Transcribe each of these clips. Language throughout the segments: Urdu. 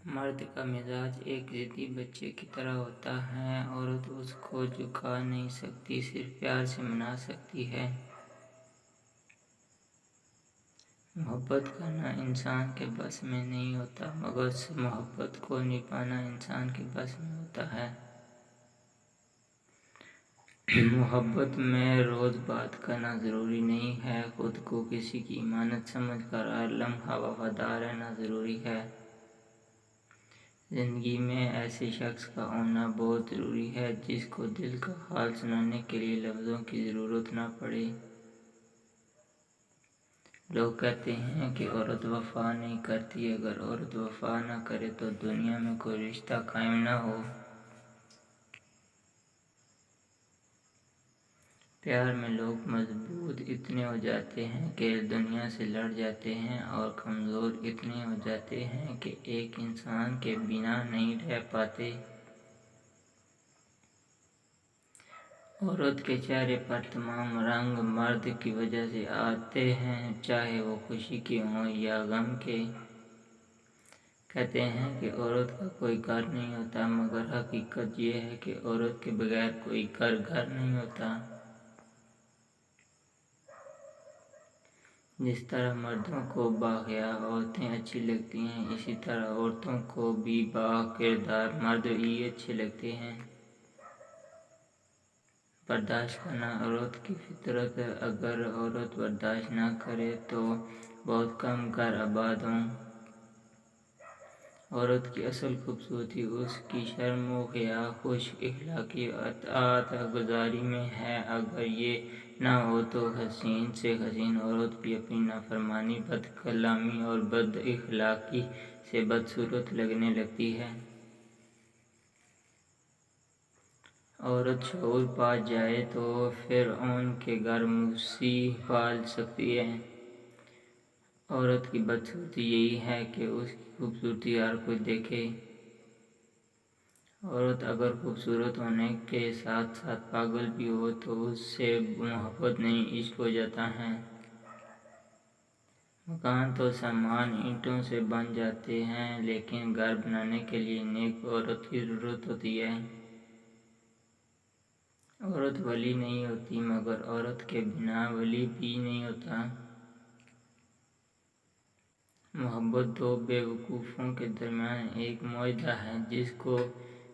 مرد کا مزاج ایک ضدی بچے کی طرح ہوتا ہے۔ عورت اس کو جھکا نہیں سکتی، صرف پیار سے منا سکتی ہے۔ محبت کرنا انسان کے بس میں نہیں ہوتا، مگر اس محبت کو نبھانا انسان کے بس میں ہوتا ہے۔ محبت میں روز بات کرنا ضروری نہیں ہے، خود کو کسی کی امانت سمجھ کر ہر لمحہ وفادار رہنا ضروری ہے۔ زندگی میں ایسے شخص کا ہونا بہت ضروری ہے جس کو دل کا حال سنانے کے لیے لفظوں کی ضرورت نہ پڑے۔ لوگ کہتے ہیں کہ عورت وفا نہیں کرتی، اگر عورت وفا نہ کرے تو دنیا میں کوئی رشتہ قائم نہ ہو۔ پیار میں لوگ مضبوط اتنے ہو جاتے ہیں کہ دنیا سے لڑ جاتے ہیں، اور کمزور اتنے ہو جاتے ہیں کہ ایک انسان کے بنا نہیں رہ پاتے۔ عورت کے چہرے پر تمام رنگ مرد کی وجہ سے آتے ہیں، چاہے وہ خوشی کے ہوں یا غم کے۔ کہتے ہیں کہ عورت کا کوئی گھر نہیں ہوتا، مگر حقیقت یہ ہے کہ عورت کے بغیر کوئی گھر نہیں ہوتا۔ جس طرح مردوں کو باحیا عورتیں اچھی لگتی ہیں، اسی طرح عورتوں کو بھی باکردار مرد ہی اچھے لگتے ہیں۔ برداشت کرنا عورت کی فطرت ہے، اگر عورت برداشت نہ کرے تو بہت کم گھر آباد ہوں۔ عورت کی اصل خوبصورتی اس کی شرم و حیا، خوش اخلاقی اور اطاعت گزاری میں ہے۔ اگر یہ نہ ہو تو حسین سے حسین عورت بھی اپنی نافرمانی، بد کلامی اور بد اخلاقی سے بدصورت لگنے لگتی ہے۔ عورت شعور پا جائے تو فرعون کے گھر موسی پال سکتی ہے۔ عورت کی بدصورتی یہی ہے کہ اس کی خوبصورتی ہر کوئی دیکھے۔ عورت اگر خوبصورت ہونے کے ساتھ ساتھ پاگل بھی ہو تو اس سے محبت نہیں، عشق ہو جاتا ہے۔ مکان تو سامان اینٹوں سے بن جاتے ہیں، لیکن گھر بنانے کے لیے نیک عورت کی ضرورت ہوتی ہے۔ عورت ولی نہیں ہوتی، مگر عورت کے بنا ولی بھی نہیں ہوتا۔ محبت دو بے وقوفوں کے درمیان ایک معاہدہ ہے، جس کو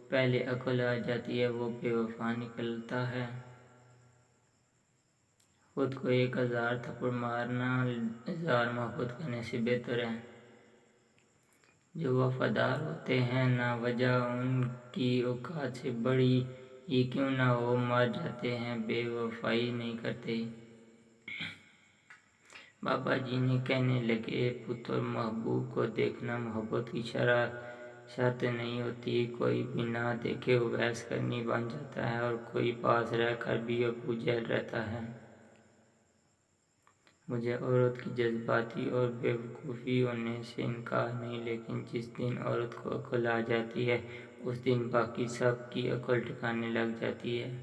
پہلے عقل آ جاتی ہے وہ بے وفا نکلتا ہے۔ خود کو 1000 تھپڑ مارنا 1000 محبت کرنے سے بہتر ہے۔ جو وفادار ہوتے ہیں، نہ وجہ ان کی اوقات سے بڑی ہی کیوں نہ ہو مر جاتے ہیں، بے وفائی نہیں کرتے۔ بابا جی نے کہنے لگے، پتر محبوب کو دیکھنا محبت کی شرط نہیں ہوتی، کوئی بنا دیکھے اویس کرنی بن جاتا ہے، اور کوئی پاس رہ کر بھی ابو جہل رہتا ہے۔ مجھے عورت کی جذباتی اور بے وقوفی ہونے سے انکار نہیں، لیکن جس دن عورت کو عقل آ جاتی ہے اس دن باقی سب کی عقل ٹھکانے لگ جاتی ہے۔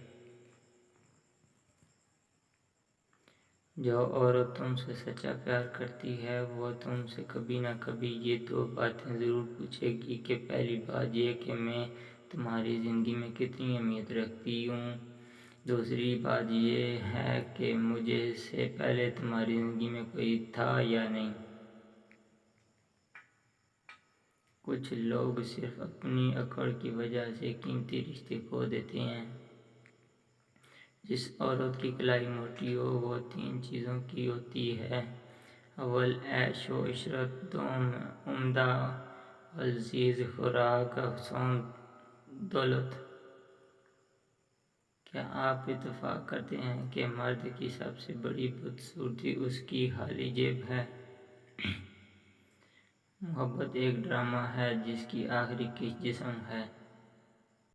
جو عورت تم سے سچا پیار کرتی ہے وہ تم سے کبھی نہ کبھی یہ 2 باتیں ضرور پوچھے گی کہ پہلی بات یہ کہ میں تمہاری زندگی میں کتنی اہمیت رکھتی ہوں، دوسری بات یہ ہے کہ مجھے سے پہلے تمہاری زندگی میں کوئی تھا یا نہیں۔ کچھ لوگ صرف اپنی اکڑ کی وجہ سے قیمتی رشتے کھو دیتے ہیں۔ جس عورت کی کلائی موٹی ہو وہ 3 چیزوں کی ہوتی ہے: اول عیش و عشرت، دوم عمدہ و لذیذ خوراک، سوم دولت۔ کیا آپ اتفاق کرتے ہیں کہ مرد کی سب سے بڑی بدصورتی اس کی خالی جیب ہے؟ محبت ایک ڈرامہ ہے جس کی آخری قسط جسم ہے۔